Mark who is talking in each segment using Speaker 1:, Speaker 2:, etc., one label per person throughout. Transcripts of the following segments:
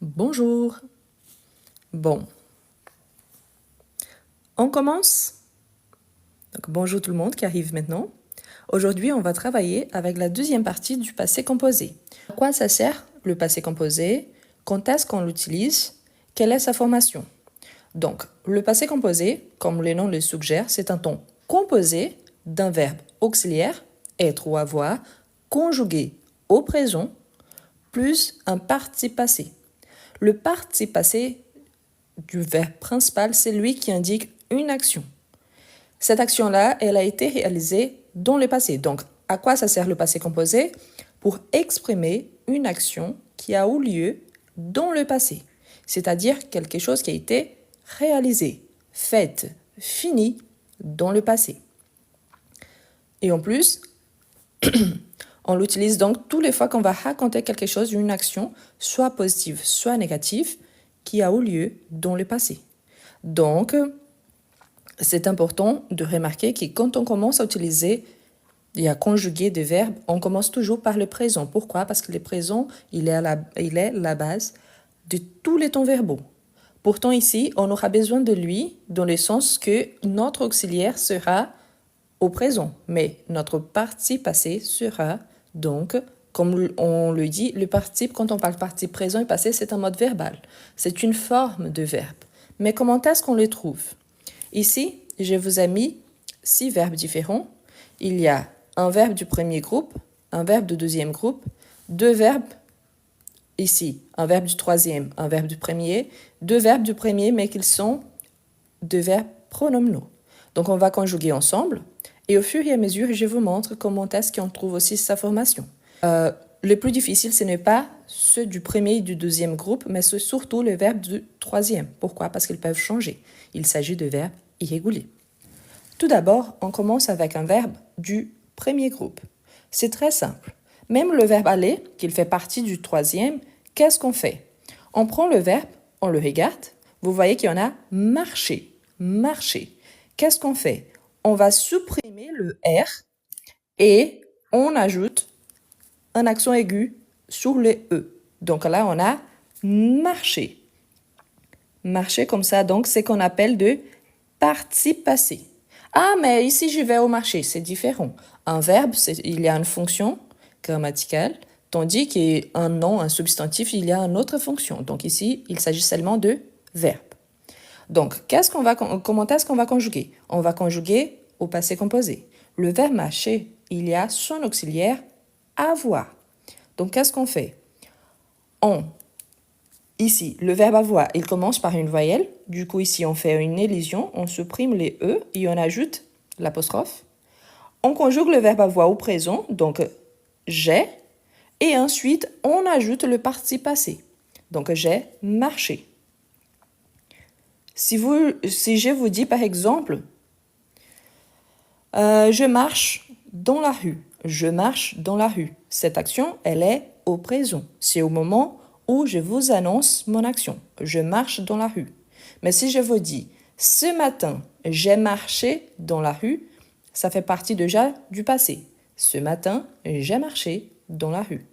Speaker 1: Bonjour. Bon, on commence. Donc, bonjour tout le monde qui arrive maintenant. Aujourd'hui, on va travailler avec la deuxième partie du passé composé. À quoi ça sert le passé composé? Quand est-ce qu'on l'utilise? Quelle est sa formation? Donc, le passé composé, comme le nom le suggère, c'est un ton composé d'un verbe auxiliaire, être ou avoir, conjugué au présent, plus un participe passé. Le participe passé du verbe principal, c'est lui qui indique une action. Cette action-là, elle a été réalisée dans le passé. Donc, à quoi ça sert le passé composé? Pour exprimer une action qui a eu lieu dans le passé, c'est-à-dire quelque chose qui a été réalisé, fait, fini dans le passé. Et en plus, on l'utilise donc toutes les fois qu'on va raconter quelque chose, une action, soit positive, soit négative, qui a eu lieu dans le passé. Donc, c'est important de remarquer que quand on commence à utiliser et à conjuguer des verbes, on commence toujours par le présent. Pourquoi? Parce que le présent, il est la base de tous les temps verbaux. Pourtant, ici, on aura besoin de lui dans le sens que notre auxiliaire sera au présent, mais notre participe passé sera donc, comme on le dit, le participe, quand on parle participe présent et passé, c'est un mode verbal. C'est une forme de verbe. Mais comment est-ce qu'on le trouve? Ici, je vous ai mis 6 verbes différents. Il y a un verbe du premier groupe, un verbe du deuxième groupe, 2 verbes ici, un verbe du troisième, un verbe du premier, 2 verbes du premier, mais qu'ils sont 2 verbes pronominaux. Donc, on va conjuguer ensemble et au fur et à mesure, je vous montre comment est-ce qu'on trouve aussi sa formation. Le plus difficile, ce n'est pas ceux du premier et du deuxième groupe, mais c'est surtout le verbe du troisième. Pourquoi? Parce qu'ils peuvent changer. Il s'agit de verbes irréguliers. Tout d'abord, on commence avec un verbe du premier groupe. C'est très simple. Même le verbe aller, qu'il fait partie du troisième, qu'est-ce qu'on fait? On prend le verbe, on le regarde. Vous voyez qu'il y en a marcher, marcher. Qu'est-ce qu'on fait? On va supprimer le R et on ajoute un accent aigu sur le E. Donc là, on a marcher. Marcher comme ça, donc c'est qu'on appelle de participe passé. Ah, mais ici, je vais au marché, c'est différent. Un verbe, il y a une fonction grammaticale, tandis qu'un nom, un substantif, il y a une autre fonction. Donc ici, il s'agit seulement de verbe. Donc, comment est-ce qu'on va conjuguer? On va conjuguer au passé composé. Le verbe marcher, il y a son auxiliaire avoir. Donc, qu'est-ce qu'on fait? Ici, le verbe avoir, il commence par une voyelle. Du coup, ici, on fait une élision, on supprime les E et on ajoute l'apostrophe. On conjugue le verbe avoir au présent, donc j'ai, et ensuite, on ajoute le participe passé. Donc, j'ai marché. Si je vous dis, par exemple, je marche dans la rue. Je marche dans la rue. Cette action, elle est au présent. C'est au moment où je vous annonce mon action. Je marche dans la rue. Mais si je vous dis, ce matin, j'ai marché dans la rue, ça fait partie déjà du passé. Ce matin, j'ai marché dans la rue.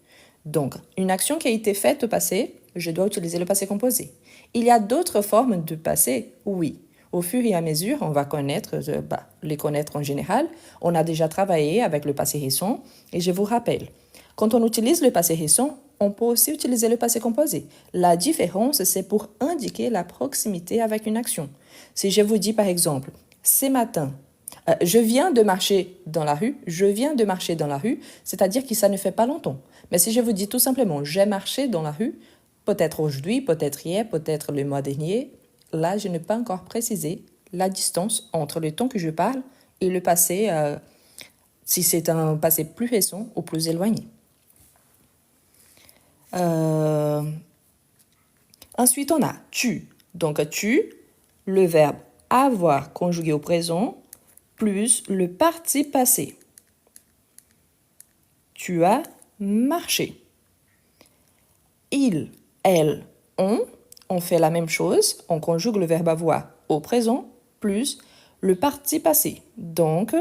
Speaker 1: Donc, une action qui a été faite au passé, je dois utiliser le passé composé. Il y a d'autres formes de passé, oui. Au fur et à mesure, on va les connaître en général. On a déjà travaillé avec le passé récent et je vous rappelle, quand on utilise le passé récent, on peut aussi utiliser le passé composé. La différence, c'est pour indiquer la proximité avec une action. Si je vous dis par exemple, ce matin, je viens de marcher dans la rue, je viens de marcher dans la rue, c'est-à-dire que ça ne fait pas longtemps. Mais si je vous dis tout simplement, j'ai marché dans la rue, peut-être aujourd'hui, peut-être hier, peut-être le mois dernier, là, je n'ai pas encore précisé la distance entre le temps que je parle et le passé, si c'est un passé plus récent ou plus éloigné. Ensuite, on a tu. Donc, tu, le verbe avoir conjugué au présent, plus le participe passé. Tu as marché. Il, elle, on fait la même chose. On conjugue le verbe avoir au présent, plus le participe passé. Donc,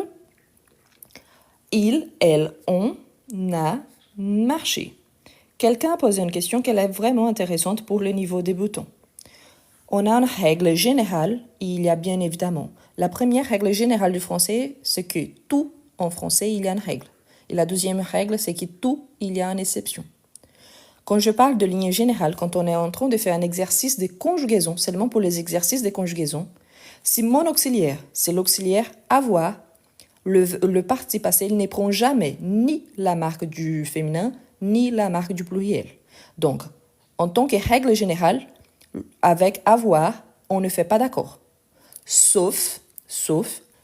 Speaker 1: il, elle, on a marché. quelqu'un a posé une question qui est vraiment intéressante pour le niveau débutant. On a une règle générale, il y a bien évidemment. La première règle générale du français, c'est que tout en français, il y a une règle. Et la deuxième règle, c'est que tout, il y a une exception. Quand je parle de ligne générale, quand on est en train de faire un exercice de conjugaison, seulement pour les exercices de conjugaison, si mon auxiliaire, c'est l'auxiliaire avoir, le participe passé, il ne prend jamais ni la marque du féminin, ni la marque du pluriel. Donc, en tant que règle générale, avec avoir, on ne fait pas d'accord. Sauf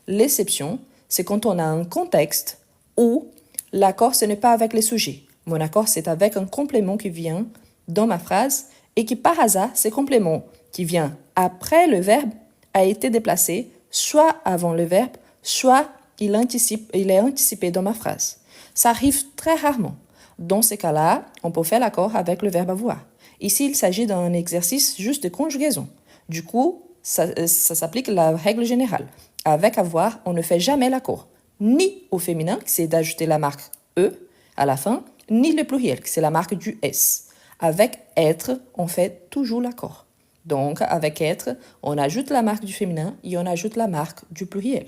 Speaker 1: l'exception, c'est quand on a un contexte où l'accord, ce n'est pas avec les sujets. Mon accord, c'est avec un complément qui vient dans ma phrase et qui, par hasard, ce complément qui vient après le verbe a été déplacé soit avant le verbe, soit il est anticipé dans ma phrase. Ça arrive très rarement. Dans ces cas-là, on peut faire l'accord avec le verbe avoir. Ici, il s'agit d'un exercice juste de conjugaison. Du coup, ça s'applique la règle générale. Avec avoir, on ne fait jamais l'accord. Ni au féminin, qui c'est d'ajouter la marque E à la fin, ni le pluriel, qui c'est la marque du S. Avec être, on fait toujours l'accord. Donc, avec être, on ajoute la marque du féminin et on ajoute la marque du pluriel.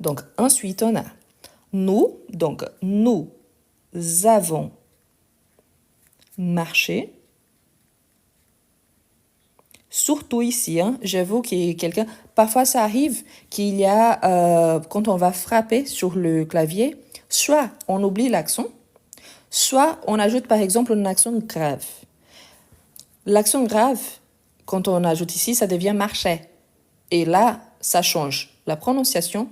Speaker 1: Donc, ensuite, on a nous. Donc, nous avons marché. Surtout ici, j'avoue qu'il y a quelqu'un... Parfois, ça arrive qu'il y a, quand on va frapper sur le clavier, soit on oublie l'accent, soit on ajoute par exemple un accent grave. L'accent grave, quand on ajoute ici, ça devient marchait. Et là, ça change la prononciation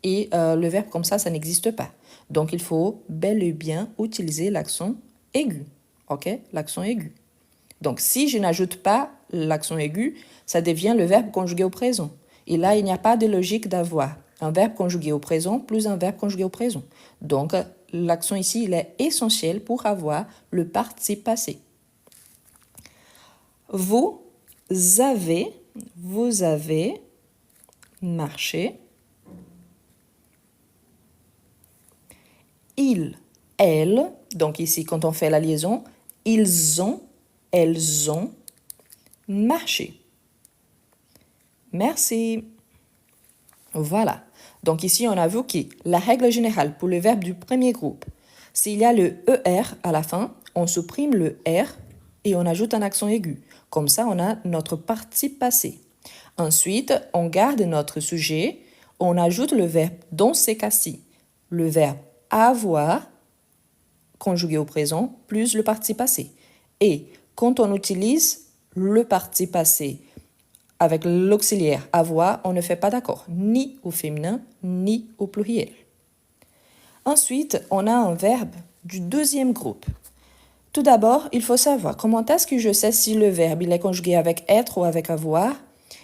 Speaker 1: et le verbe comme ça n'existe pas. Donc, il faut bel et bien utiliser l'accent aigu. OK? L'accent aigu. Donc, si je n'ajoute pas l'accent aigu, ça devient le verbe conjugué au présent. Et là, il n'y a pas de logique d'avoir un verbe conjugué au présent plus un verbe conjugué au présent. Donc, l'accent ici, il est essentiel pour avoir le participe passé. Vous avez marché. Il, elle, donc ici, quand on fait la liaison, elles ont marché. Merci. Voilà. Donc ici, on a vu que la règle générale pour le verbe du premier groupe, s'il y a le ER à la fin, on supprime le R et on ajoute un accent aigu. Comme ça, on a notre participe passé. Ensuite, on garde notre sujet, on ajoute le verbe dans ces cas-ci. Le verbe avoir, conjugué au présent, plus le participe passé. Et quand on utilise le participe passé avec l'auxiliaire avoir, on ne fait pas d'accord, ni au féminin, ni au pluriel. Ensuite, on a un verbe du deuxième groupe. Tout d'abord, il faut savoir comment est-ce que je sais si le verbe il est conjugué avec être ou avec avoir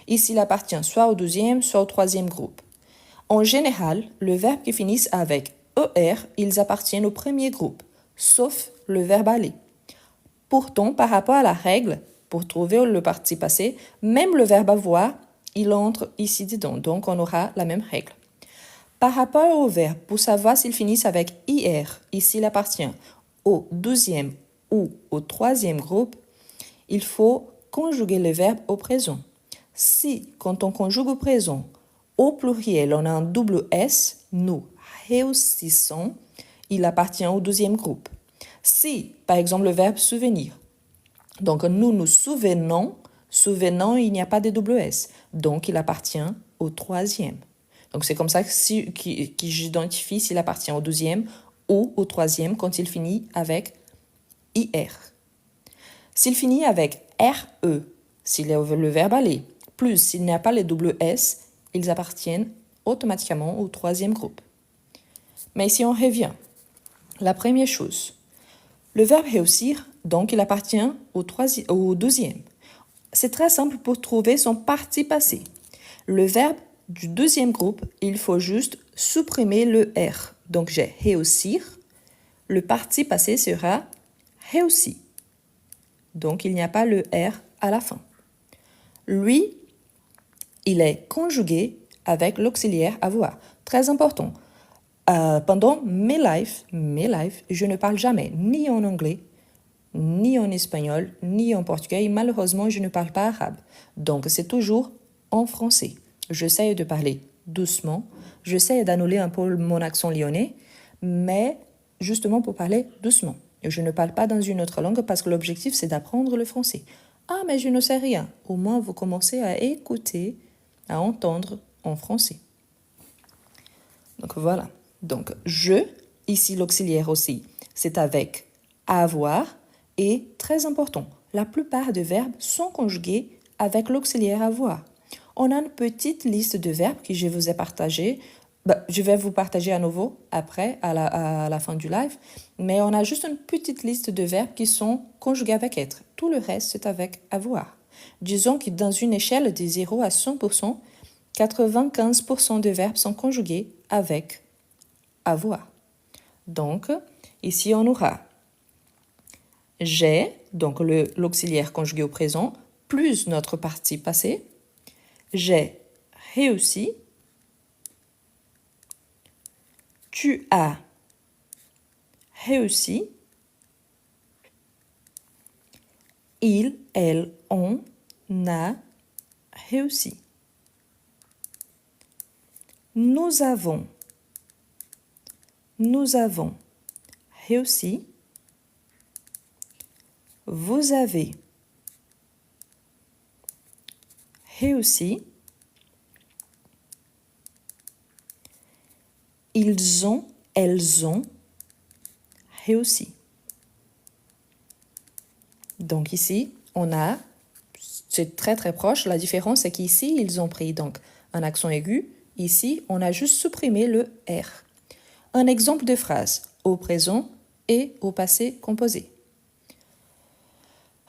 Speaker 1: et s'il appartient soit au deuxième, soit au troisième groupe. En général, le verbe qui finissent avec ER, ils appartiennent au premier groupe, sauf le verbe aller. Pourtant, par rapport à la règle, pour trouver le participe passé, même le verbe avoir, il entre ici dedans. Donc, on aura la même règle. Par rapport au verbe, pour savoir s'il finit avec IR et s'il appartient au deuxième ou au troisième groupe, il faut conjuguer le verbe au présent. Si, quand on conjugue au présent, au pluriel, on a un double S, nous réussissons, il appartient au deuxième groupe. Si, par exemple, le verbe souvenir, donc nous nous souvenons, il n'y a pas de double S, donc il appartient au troisième. Donc c'est comme ça que j'identifie s'il appartient au deuxième ou au troisième quand il finit avec IR. S'il finit avec RE, s'il est le verbe aller, plus s'il n'y a pas les double S, ils appartiennent automatiquement au troisième groupe. Mais si on revient, la première chose, le verbe réussir, donc il appartient au deuxième. C'est très simple pour trouver son participe passé. Le verbe du deuxième groupe, il faut juste supprimer le R. Donc j'ai réussir, le participe passé sera réussi. Donc il n'y a pas le R à la fin. Lui, il est conjugué avec l'auxiliaire avoir. Très important. Pendant mes lives, je ne parle jamais ni en anglais ni en espagnol, ni en portugais. Et malheureusement, je ne parle pas arabe. Donc, c'est toujours en français. J'essaie de parler doucement. J'essaie d'annuler un peu mon accent lyonnais, mais justement pour parler doucement. Je ne parle pas dans une autre langue parce que l'objectif, c'est d'apprendre le français. Ah, mais je ne sais rien. Au moins, vous commencez à écouter, à entendre en français. Donc, voilà. Donc, je, ici l'auxiliaire aussi, c'est avec avoir et, très important, la plupart des verbes sont conjugués avec l'auxiliaire avoir. On a une petite liste de verbes que je vous ai partagée. Je vais vous partager à nouveau après, à la fin du live. Mais on a juste une petite liste de verbes qui sont conjugués avec être. Tout le reste, c'est avec avoir. Disons que dans une échelle de 0 à 100%, 95% de verbes sont conjugués avec avoir. Donc, ici, on aura j'ai, donc l'auxiliaire conjugué au présent, plus notre partie passée. J'ai réussi. Tu as réussi. Il, elle, on a réussi. Nous avons réussi. Vous avez réussi. Ils ont, elles ont réussi. Donc ici, on a, c'est très très proche. La différence, c'est qu'ici, ils ont pris donc un accent aigu. Ici, on a juste supprimé le R. Un exemple de phrase au présent et au passé composé.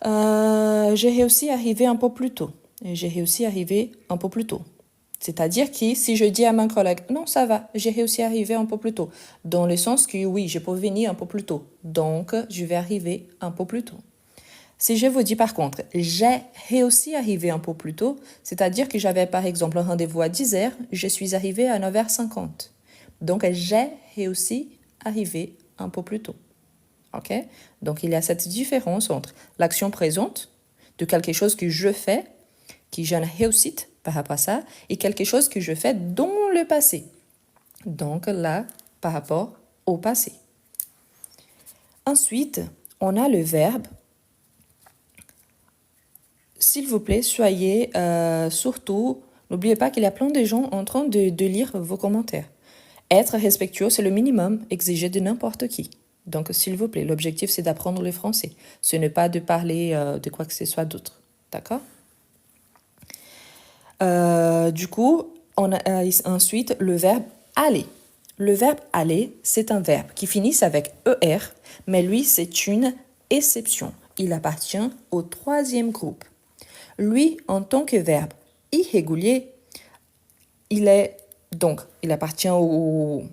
Speaker 1: J'ai réussi à arriver un peu plus tôt. J'ai réussi à arriver un peu plus tôt. C'est-à-dire que si je dis à mon collègue, non, ça va, j'ai réussi à arriver un peu plus tôt. Dans le sens que oui, je peux venir un peu plus tôt. Donc, je vais arriver un peu plus tôt. Si je vous dis par contre, j'ai réussi à arriver un peu plus tôt, c'est-à-dire que j'avais par exemple un rendez-vous à 10h, je suis arrivée à 9h50. Donc, j'ai réussi à arriver un peu plus tôt. Ok? Donc, il y a cette différence entre l'action présente de quelque chose que je fais, qui j'ai une réussite par rapport à ça, et quelque chose que je fais dans le passé. Donc, là, par rapport au passé. Ensuite, on a le verbe. S'il vous plaît, soyez surtout, n'oubliez pas qu'il y a plein de gens en train de lire vos commentaires. Être respectueux, c'est le minimum exigé de n'importe qui. Donc, s'il vous plaît, l'objectif, c'est d'apprendre le français. Ce n'est pas de parler de quoi que ce soit d'autre. D'accord? Du coup, on a ensuite le verbe aller. Le verbe aller, c'est un verbe qui finit avec ER, mais lui, c'est une exception. Il appartient au troisième groupe. Lui, en tant que verbe irrégulier, il appartient au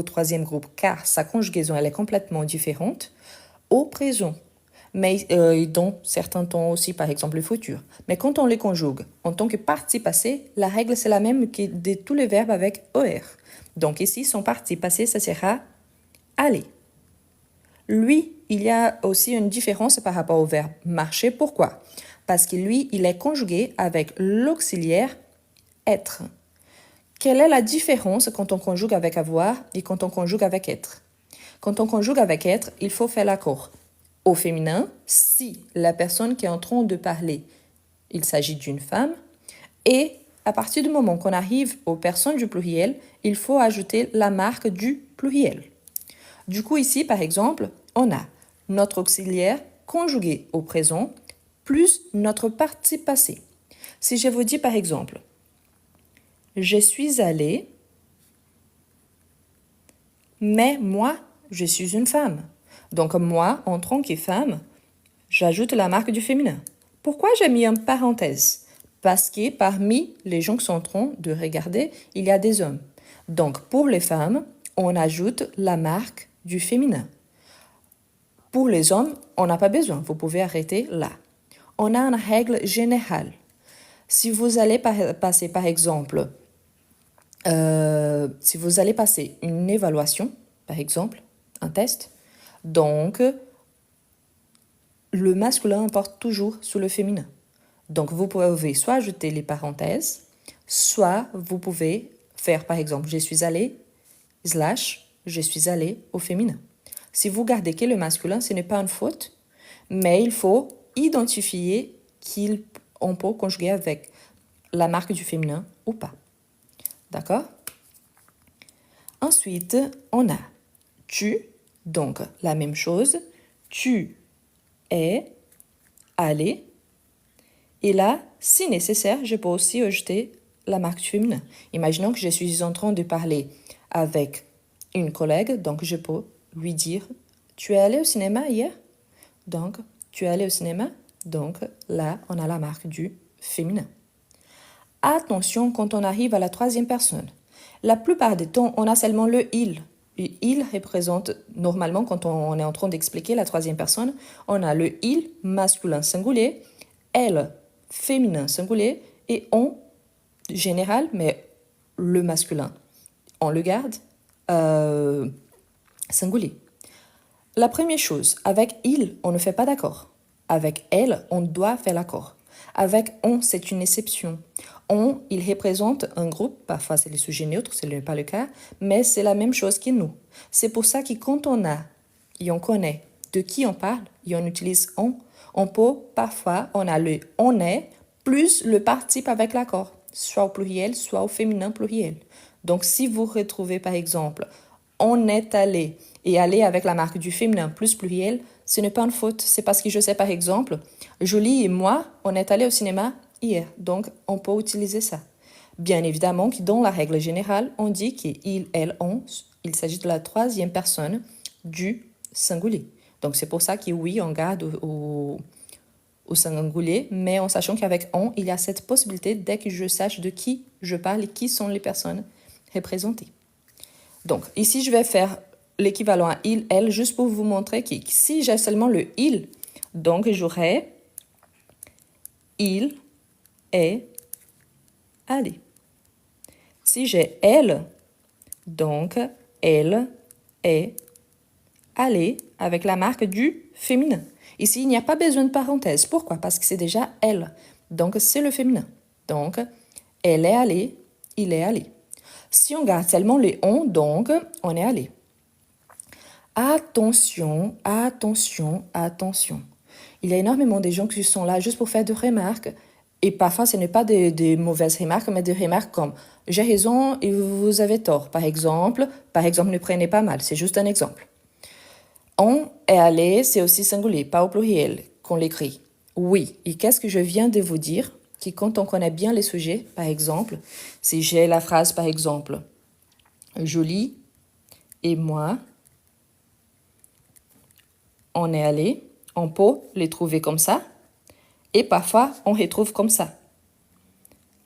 Speaker 1: troisième groupe car sa conjugaison elle est complètement différente au présent. Mais dans certains temps aussi, par exemple le futur. Mais quand on les conjugue en tant que partie passée, la règle c'est la même que de tous les verbes avec ER. Donc ici, son partie passée, ça sera aller. Lui, il y a aussi une différence par rapport au verbe marcher. Pourquoi? Parce que lui, il est conjugué avec l'auxiliaire être. Quelle est la différence quand on conjugue avec avoir et quand on conjugue avec être? Quand on conjugue avec être, il faut faire l'accord au féminin si la personne qui est en train de parler, il s'agit d'une femme, et à partir du moment qu'on arrive aux personnes du pluriel, il faut ajouter la marque du pluriel. Du coup, ici, par exemple, on a notre auxiliaire conjugué au présent plus notre partie passée. Si je vous dis, par exemple, je suis allée, mais moi, je suis une femme. Donc, moi, en tant que femme, j'ajoute la marque du féminin. Pourquoi j'ai mis une parenthèse? Parce que parmi les gens qui sont en train de regarder, il y a des hommes. Donc, pour les femmes, on ajoute la marque du féminin. Pour les hommes, on n'a pas besoin. Vous pouvez arrêter là. On a une règle générale. Si vous allez passer, par exemple, si vous allez passer une évaluation, par exemple, un test, donc le masculin emporte toujours sur le féminin. Donc, vous pouvez soit ajouter les parenthèses, soit vous pouvez faire, par exemple, je suis allé, / je suis allé au féminin. Si vous gardez que le masculin, ce n'est pas une faute, mais il faut identifier qu'on peut conjuguer avec la marque du féminin ou pas. D'accord? Ensuite, on a tu, donc la même chose. Tu es allé. Et là, si nécessaire, je peux aussi ajouter la marque du féminin. Imaginons que je suis en train de parler avec une collègue, donc je peux lui dire « Tu es allé au cinéma hier ?» Donc, tu es allé au cinéma. Donc, là, on a la marque du féminin. Attention quand on arrive à la troisième personne. La plupart des temps, on a seulement le « il ». Et il représente, normalement, quand on est en train d'expliquer la troisième personne, on a le « il » masculin singulier, « elle » féminin singulier et « on » général, mais le masculin, on le garde singulier. La première chose, avec « il », on ne fait pas d'accord. Avec « elle », on doit faire l'accord. Avec « on », c'est une exception. « On », il représente un groupe, parfois c'est les sujets neutres, ce n'est pas le cas, mais c'est la même chose que nous. C'est pour ça que quand on a et on connaît de qui on parle et on utilise « on peut, parfois, on a le « on est » plus le participe avec l'accord, soit au pluriel, soit au féminin pluriel. Donc, si vous retrouvez, par exemple, « on est allé » et aller avec la marque du féminin plus pluriel, ce n'est pas une faute. C'est parce que je sais, par exemple, Jolie et moi, on est allé au cinéma hier. Donc, on peut utiliser ça. Bien évidemment que dans la règle générale, on dit qu'il, elle, on, il s'agit de la troisième personne du singulier. Donc, c'est pour ça que oui, on garde au singulier, mais en sachant qu'avec on, il y a cette possibilité dès que je sache de qui je parle et qui sont les personnes représentées. Donc, ici, je vais faire l'équivalent à il, elle, juste pour vous montrer que si j'ai seulement le il, donc j'aurai il est allé. Si j'ai elle, donc elle est allée avec la marque du féminin. Ici, il n'y a pas besoin de parenthèse. Pourquoi? Parce que c'est déjà elle. Donc, c'est le féminin. Donc, elle est allée, il est allé. Si on garde seulement les on, donc, on est allé. Attention, attention, attention. Il y a énormément de gens qui sont là juste pour faire des remarques. Et parfois, ce n'est pas des mauvaises remarques, mais des remarques comme « j'ai raison et vous avez tort ». Par exemple, ne prenez pas mal, c'est juste un exemple. On est allé, c'est aussi singulier, pas au pluriel qu'on l'écrit. Oui, et qu'est-ce que je viens de vous dire? Que quand on connaît bien les sujets, par exemple, si j'ai la phrase, par exemple, « Jolie et moi », on est allé, on peut les trouver comme ça, et parfois on les trouve comme ça.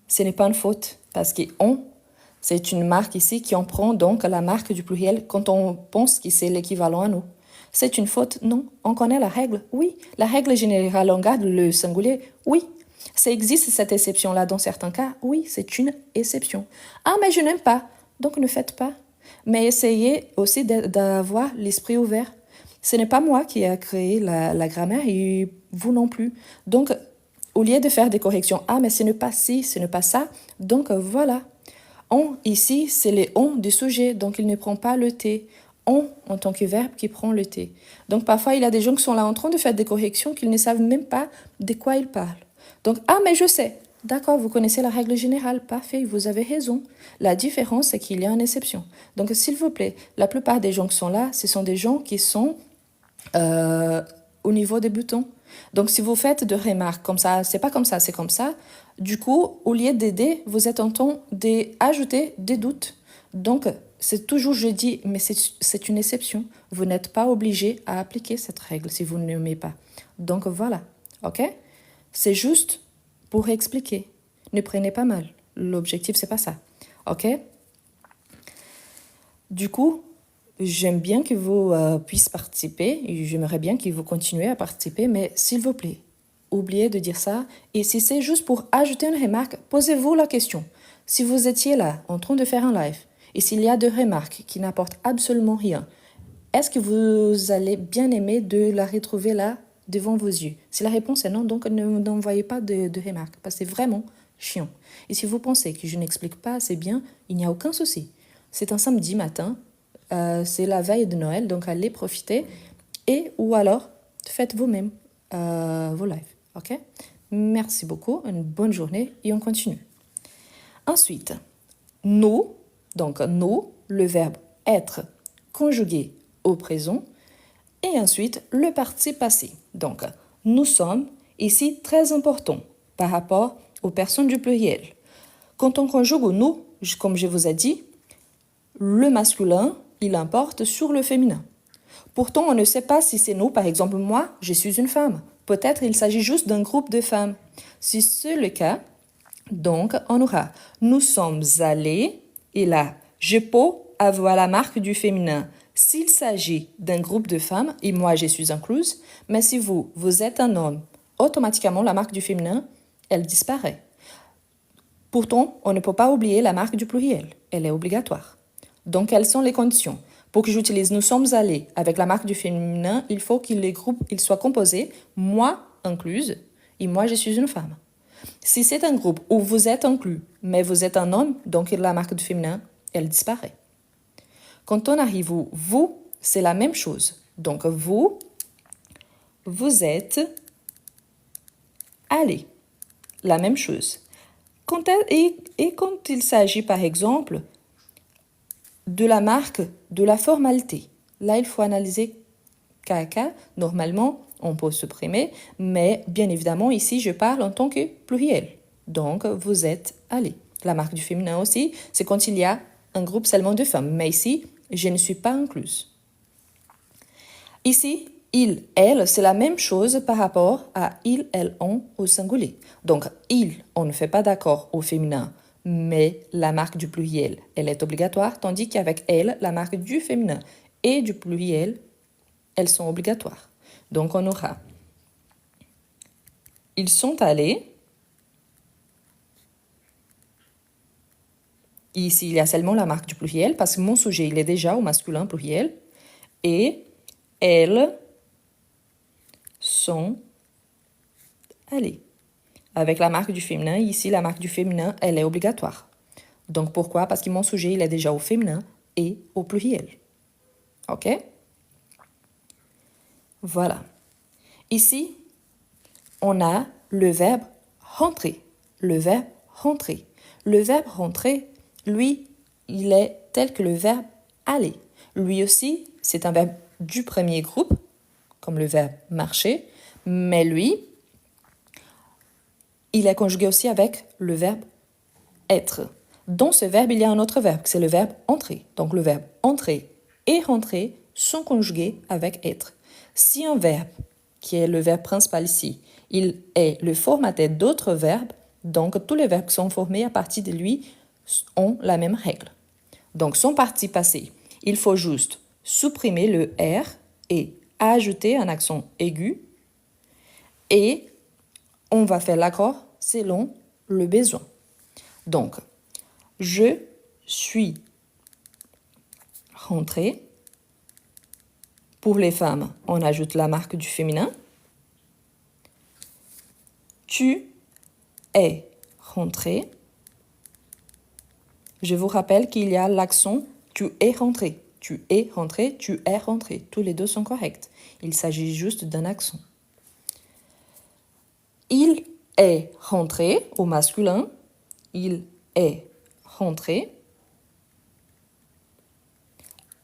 Speaker 1: Ce n'est pas une faute, parce que on, c'est une marque ici qui en prend donc la marque du pluriel quand on pense que c'est l'équivalent à nous. C'est une faute? Non. On connaît la règle? Oui. La règle générale, on garde le singulier? Oui. Ça existe cette exception-là dans certains cas? Oui, c'est une exception. Ah, mais je n'aime pas. Donc ne faites pas. Mais essayez aussi d'avoir l'esprit ouvert. Ce n'est pas moi qui ai créé la grammaire et vous non plus. Donc, au lieu de faire des corrections, ah, mais ce n'est pas ci, ce n'est pas ça. Donc, voilà. On, ici, c'est les on du sujet, donc il ne prend pas le T. On, en tant que verbe, qui prend le T. Donc, parfois, il y a des gens qui sont là en train de faire des corrections qu'ils ne savent même pas de quoi ils parlent. Donc, ah, mais je sais. D'accord, vous connaissez la règle générale. Parfait, vous avez raison. La différence, c'est qu'il y a une exception. Donc, s'il vous plaît, la plupart des gens qui sont là, ce sont des gens qui sont au niveau des boutons. Donc, si vous faites des remarques comme ça, c'est pas comme ça, c'est comme ça, du coup, au lieu d'aider, vous êtes en train d'ajouter des doutes. Donc, c'est toujours, je dis, mais c'est une exception. Vous n'êtes pas obligé à appliquer cette règle si vous ne l'aimez pas. Donc, voilà, ok? C'est juste pour expliquer. Ne prenez pas mal. L'objectif, c'est pas ça, ok? Du coup, j'aime bien que vous puissiez participer et j'aimerais bien que vous continuiez à participer, mais s'il vous plaît, oubliez de dire ça. Et si c'est juste pour ajouter une remarque, posez-vous la question. Si vous étiez là, en train de faire un live, et s'il y a des remarques qui n'apportent absolument rien, est-ce que vous allez bien aimer de la retrouver là devant vos yeux. Si la réponse est non, donc n'envoyez pas de remarques, parce que c'est vraiment chiant. Et si vous pensez que je n'explique pas assez bien, il n'y a aucun souci. C'est un samedi matin, c'est la veille de Noël, donc allez profiter, et ou alors faites vous-même vos lives, ok? Merci beaucoup, une bonne journée, et on continue. Ensuite, nous, donc nous, le verbe être conjugué au présent, et ensuite le participe passé. Donc, nous sommes ici très important par rapport aux personnes du pluriel. Quand on conjugue au nous, comme je vous ai dit, le masculin, il importe sur le féminin. Pourtant, on ne sait pas si c'est nous, par exemple, moi, je suis une femme. Peut-être il s'agit juste d'un groupe de femmes. Si c'est le cas, donc on aura nous sommes allés, et là, je peux avoir la marque du féminin s'il s'agit d'un groupe de femmes, et moi je suis incluse, mais si vous êtes un homme, automatiquement la marque du féminin, elle disparaît. Pourtant, on ne peut pas oublier la marque du pluriel, elle est obligatoire. Donc, quelles sont les conditions? Pour que j'utilise nous sommes allés avec la marque du féminin, il faut que les groupes soient composés, moi incluse, et moi je suis une femme. Si c'est un groupe où vous êtes inclus, mais vous êtes un homme, donc la marque du féminin, elle disparaît. Quand on arrive au vous, c'est la même chose. Donc vous êtes allés. La même chose. Quand il s'agit, par exemple, de la marque de la formalité, là, il faut analyser cas à cas. Normalement, on peut supprimer, mais bien évidemment, ici, je parle en tant que pluriel. Donc, vous êtes allés. La marque du féminin aussi, c'est quand il y a un groupe seulement de femmes. Mais ici, je ne suis pas incluse. Ici, il, elle, c'est la même chose par rapport à il, elle, on au singulier. Donc, il, on ne fait pas d'accord au féminin, mais la marque du pluriel, elle est obligatoire, tandis qu'avec elle, la marque du féminin et du pluriel, elles sont obligatoires. Donc, on aura ils sont allés. Ici, il y a seulement la marque du pluriel parce que mon sujet, il est déjà au masculin pluriel. Et elles sont allées. Avec la marque du féminin, ici, la marque du féminin, elle est obligatoire. Donc, pourquoi? Parce que mon sujet, il est déjà au féminin et au pluriel. OK? Voilà. Ici, on a le verbe rentrer. Le verbe rentrer. Le verbe rentrer, lui, il est tel que le verbe aller. Lui aussi, c'est un verbe du premier groupe, comme le verbe marcher, mais lui, il est conjugué aussi avec le verbe être. Dans ce verbe, il y a un autre verbe, c'est le verbe entrer. Donc le verbe entrer et rentrer sont conjugués avec être. Si un verbe, qui est le verbe principal ici, il est le formaté d'autres verbes, donc tous les verbes qui sont formés à partir de lui ont la même règle. Donc son participe passé, il faut juste supprimer le R et ajouter un accent aigu et on va faire l'accord selon le besoin. Donc, je suis rentrée. Pour les femmes, on ajoute la marque du féminin. Tu es rentré. Je vous rappelle qu'il y a l'accent tu es rentré. Tu es rentré, tu es rentré. Tous les deux sont corrects. Il s'agit juste d'un accent. Il est rentré au masculin. Il est rentré.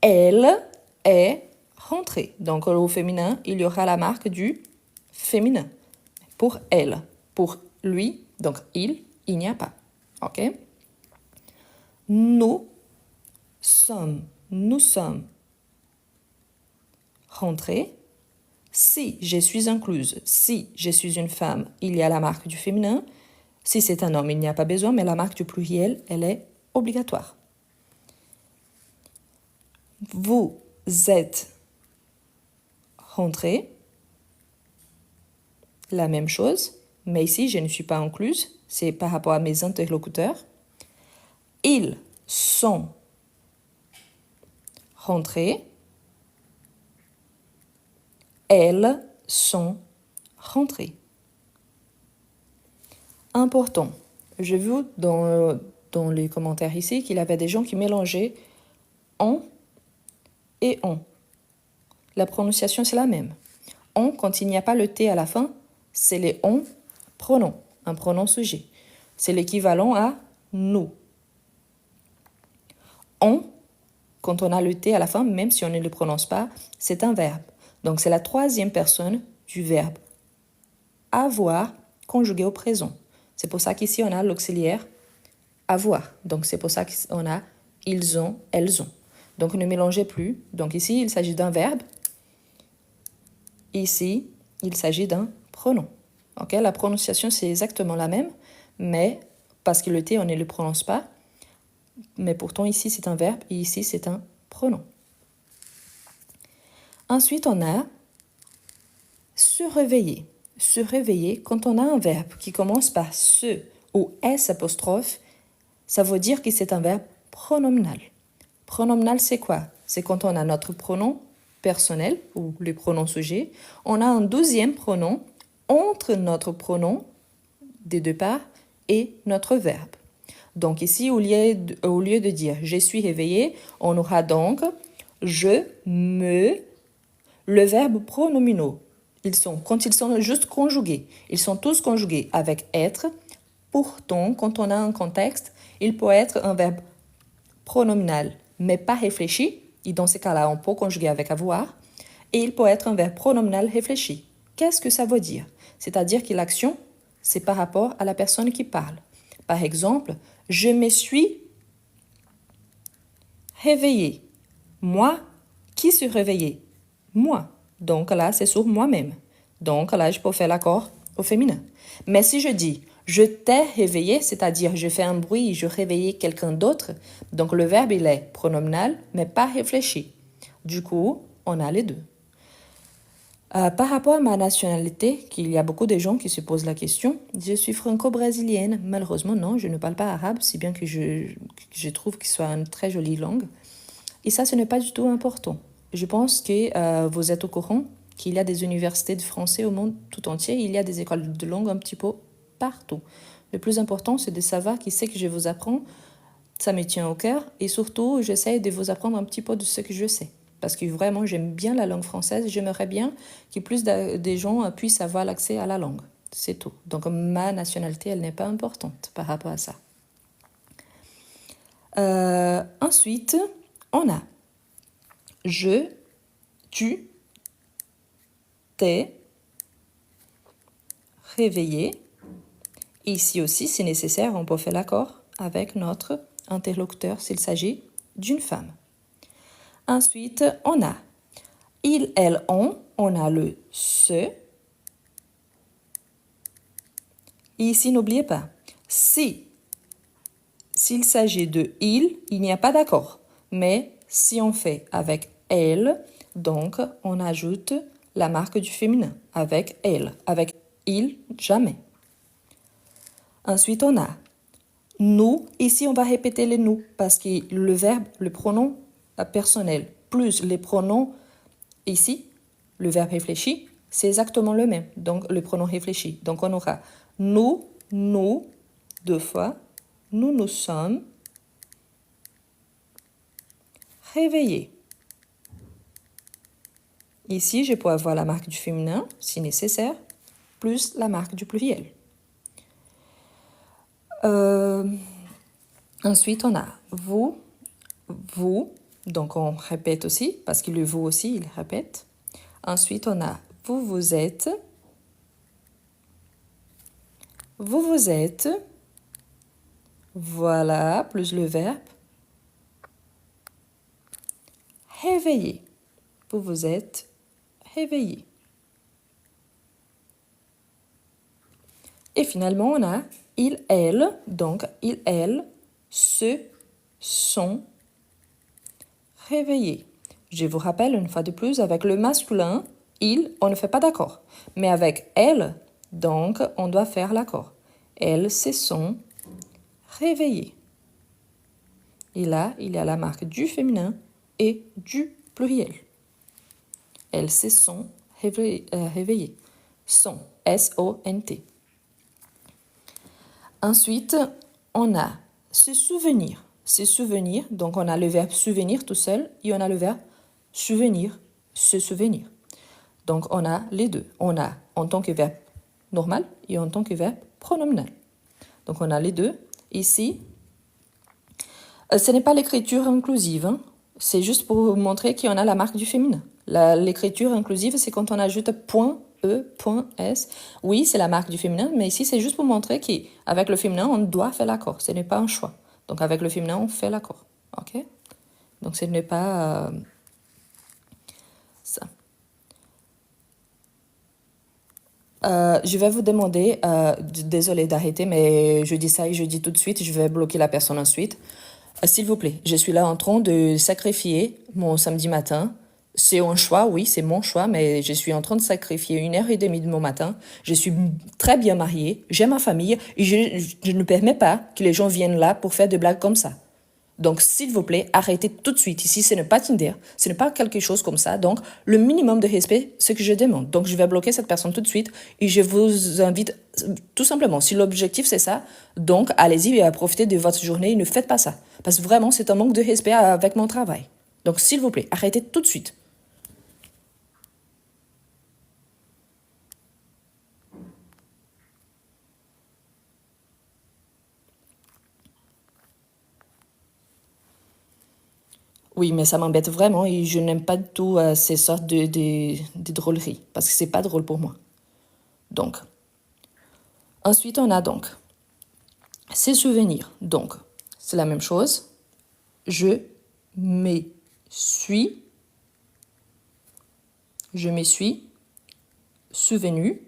Speaker 1: Elle est rentrée. Donc au féminin, il y aura la marque du féminin. Pour elle, pour lui, donc il n'y a pas. OK? Nous sommes rentrés. Si je suis incluse, si je suis une femme, il y a la marque du féminin. Si c'est un homme, il n'y a pas besoin, mais la marque du pluriel, elle est obligatoire. Vous êtes rentrés. La même chose, mais ici, je ne suis pas incluse. C'est par rapport à mes interlocuteurs. Ils sont rentrés. Elles sont rentrer. Important. J'ai vu dans les commentaires ici qu'il y avait des gens qui mélangeaient on et on. La prononciation, c'est la même. On, quand il n'y a pas le T à la fin, c'est les on pronoms, un pronom sujet. C'est l'équivalent à nous. On, quand on a le T à la fin, même si on ne le prononce pas, c'est un verbe. Donc, c'est la troisième personne du verbe avoir conjugué au présent. C'est pour ça qu'ici, on a l'auxiliaire avoir. Donc, c'est pour ça qu'on a ils ont, elles ont. Donc, ne mélangez plus. Donc, ici, il s'agit d'un verbe. Ici, il s'agit d'un pronom. Okay? La prononciation, c'est exactement la même, mais parce que le T, on ne le prononce pas. Mais pourtant, ici, c'est un verbe et ici, c'est un pronom. Ensuite, on a se réveiller. Se réveiller, quand on a un verbe qui commence par se ou s apostrophe, ça veut dire que c'est un verbe pronominal. Pronominal, c'est quoi? C'est quand on a notre pronom personnel ou le pronom sujet, on a un deuxième pronom entre notre pronom des deux parts et notre verbe. Donc ici, au lieu de dire « je suis réveillé », on aura donc « je me », le verbe pronominaux. Quand ils sont juste conjugués, ils sont tous conjugués avec « être ». Pourtant, quand on a un contexte, il peut être un verbe pronominal, mais pas réfléchi. Et dans ces cas-là, on peut conjuguer avec « avoir ». Et il peut être un verbe pronominal réfléchi. Qu'est-ce que ça veut dire? C'est-à-dire que l'action, c'est par rapport à la personne qui parle. Par exemple, « je me suis réveillé ». Moi, qui suis réveillé? Moi. Donc là, c'est sur moi-même. Donc là, je peux faire l'accord au féminin. Mais si je dis « je t'ai réveillé », c'est-à-dire je fais un bruit et je réveillais quelqu'un d'autre, donc le verbe, il est pronominal, mais pas réfléchi. Du coup, on a les deux. Par rapport à ma nationalité, qu'il y a beaucoup de gens qui se posent la question, je suis franco-brésilienne. Malheureusement, non, je ne parle pas arabe, si bien que je trouve que ce soit une très jolie langue. Et ça, ce n'est pas du tout important. Je pense que vous êtes au courant qu'il y a des universités de français au monde tout entier. Il y a des écoles de langue un petit peu partout. Le plus important, c'est de savoir qui c'est que je vous apprends. Ça me tient au cœur. Et surtout, j'essaie de vous apprendre un petit peu de ce que je sais. Parce que vraiment, j'aime bien la langue française. J'aimerais bien que plus de gens puissent avoir l'accès à la langue. C'est tout. Donc, ma nationalité, elle n'est pas importante par rapport à ça. Ensuite, on a je, tu, t'es réveillé. Ici aussi, si nécessaire, on peut faire l'accord avec notre interlocuteur s'il s'agit d'une femme. Ensuite, on a il, elle, on a le se. Et ici, n'oubliez pas, s'il s'agit de il n'y a pas d'accord. Mais si on fait avec elle, donc on ajoute la marque du féminin avec elle. Avec il, jamais. Ensuite, on a nous. Ici, on va répéter les nous parce que le verbe, le pronom personnel plus les pronoms ici, le verbe réfléchi, c'est exactement le même. Donc, le pronom réfléchi. Donc, on aura nous, deux fois, nous sommes réveillés. Ici, je peux avoir la marque du féminin, si nécessaire, plus la marque du pluriel. Ensuite, on a vous, donc on répète aussi, parce que le vous aussi, il répète. Ensuite, on a vous êtes, vous êtes, voilà, plus le verbe, réveillé. Vous êtes réveillé. Et finalement, on a il, elle, donc il, elle, se sont réveillés. Je vous rappelle une fois de plus, avec le masculin, il, on ne fait pas d'accord. Mais avec elle, donc, on doit faire l'accord. Elles se sont réveillées. Et là, il y a la marque du féminin et du pluriel. Elles se sont réveillées. Sont. S-O-N-T. Ensuite, on a se souvenir. Se souvenir, donc on a le verbe souvenir tout seul et on a le verbe souvenir, se souvenir. Donc on a les deux. On a en tant que verbe normal et en tant que verbe pronominal. Donc on a les deux. Ici, ce n'est pas l'écriture inclusive, hein. C'est juste pour vous montrer qu'il y en a la marque du féminin. L'écriture inclusive, c'est quand on ajoute point E, point S. Oui, c'est la marque du féminin, mais ici, c'est juste pour montrer qu'avec le féminin, on doit faire l'accord. Ce n'est pas un choix. Donc, avec le féminin, on fait l'accord. OK? Donc, ce n'est pas ça. Je vais vous demander, désolé d'arrêter, mais je dis ça et je dis tout de suite, je vais bloquer la personne ensuite. S'il vous plaît, je suis là en train de sacrifier mon samedi matin. C'est un choix, oui, c'est mon choix, mais je suis en train de sacrifier 1h30 de mon matin. Je suis très bien mariée, j'ai ma famille et je ne permets pas que les gens viennent là pour faire des blagues comme ça. Donc, s'il vous plaît, arrêtez tout de suite. Ici, ce n'est pas Tinder, ce n'est pas quelque chose comme ça. Donc, le minimum de respect, c'est ce que je demande. Donc, je vais bloquer cette personne tout de suite et je vous invite tout simplement, si l'objectif c'est ça, donc allez-y et profitez de votre journée et ne faites pas ça. Parce que vraiment, c'est un manque de respect avec mon travail. Donc, s'il vous plaît, arrêtez tout de suite. Oui, mais ça m'embête vraiment et je n'aime pas du tout ces sortes de drôleries parce que c'est pas drôle pour moi. Donc, ensuite, on a donc se souvenir. Donc, c'est la même chose. Je me suis souvenu.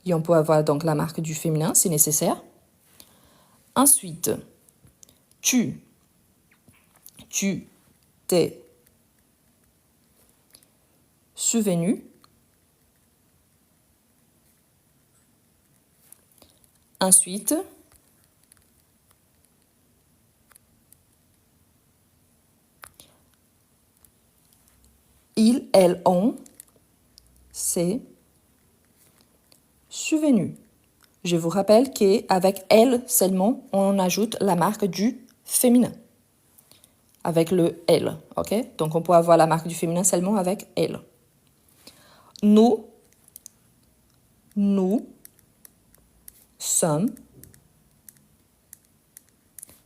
Speaker 1: Et on peut avoir donc la marque du féminin si nécessaire. Ensuite, tu t'es souvenu. Ensuite, ils, elles, ont, c'est souvenu. Je vous rappelle qu'avec elle seulement, on ajoute la marque du féminin. Avec le elle, ok? Donc on peut avoir la marque du féminin seulement avec elle. Nous sommes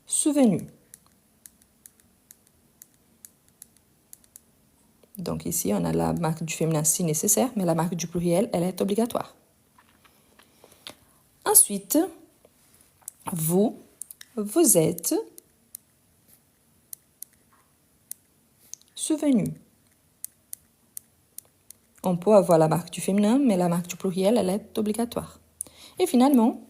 Speaker 1: souvenus. Donc ici, on a la marque du féminin si nécessaire, mais la marque du pluriel, elle est obligatoire. Ensuite, vous êtes souvenu. On peut avoir la marque du féminin, mais la marque du pluriel, elle est obligatoire. Et finalement,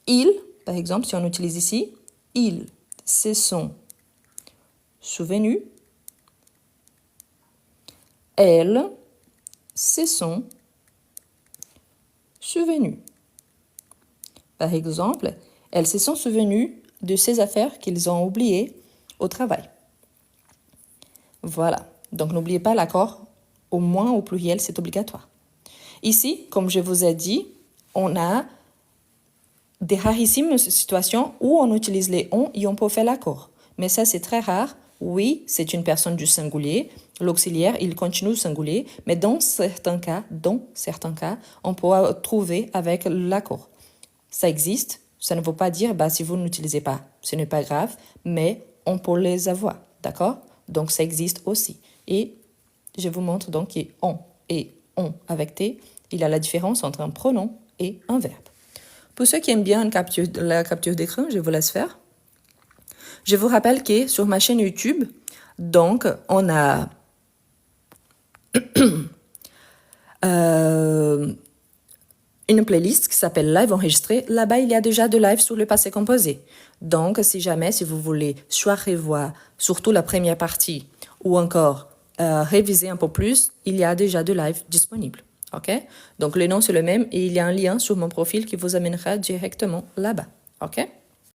Speaker 1: ils, par exemple, si on utilise ici, ils se sont souvenus. Elles se sont souvenues. Par exemple, elles se sont souvenues de ces affaires qu'ils ont oubliées au travail. Voilà. Donc, n'oubliez pas l'accord, au moins au pluriel, c'est obligatoire. Ici, comme je vous ai dit, on a des rarissimes situations où on utilise les on et on peut faire l'accord. Mais ça, c'est très rare. Oui, c'est une personne du singulier. L'auxiliaire, il continue au singulier. Mais dans certains cas, on peut trouver avec l'accord. Ça existe. Ça ne veut pas dire, si vous n'utilisez pas, ce n'est pas grave, mais on peut les avoir. D'accord? Donc, ça existe aussi. Et je vous montre donc qu'on et on avec T, il y a la différence entre un pronom et un verbe. Pour ceux qui aiment bien la capture d'écran, je vous laisse faire. Je vous rappelle que sur ma chaîne YouTube, donc, on a une playlist qui s'appelle Live enregistré. Là-bas, il y a déjà de live sur le passé composé. Donc, si vous voulez soit revoir, surtout la première partie, ou encore réviser un peu plus, il y a déjà de live disponible. OK? Donc, le nom, c'est le même et il y a un lien sur mon profil qui vous amènera directement là-bas. OK?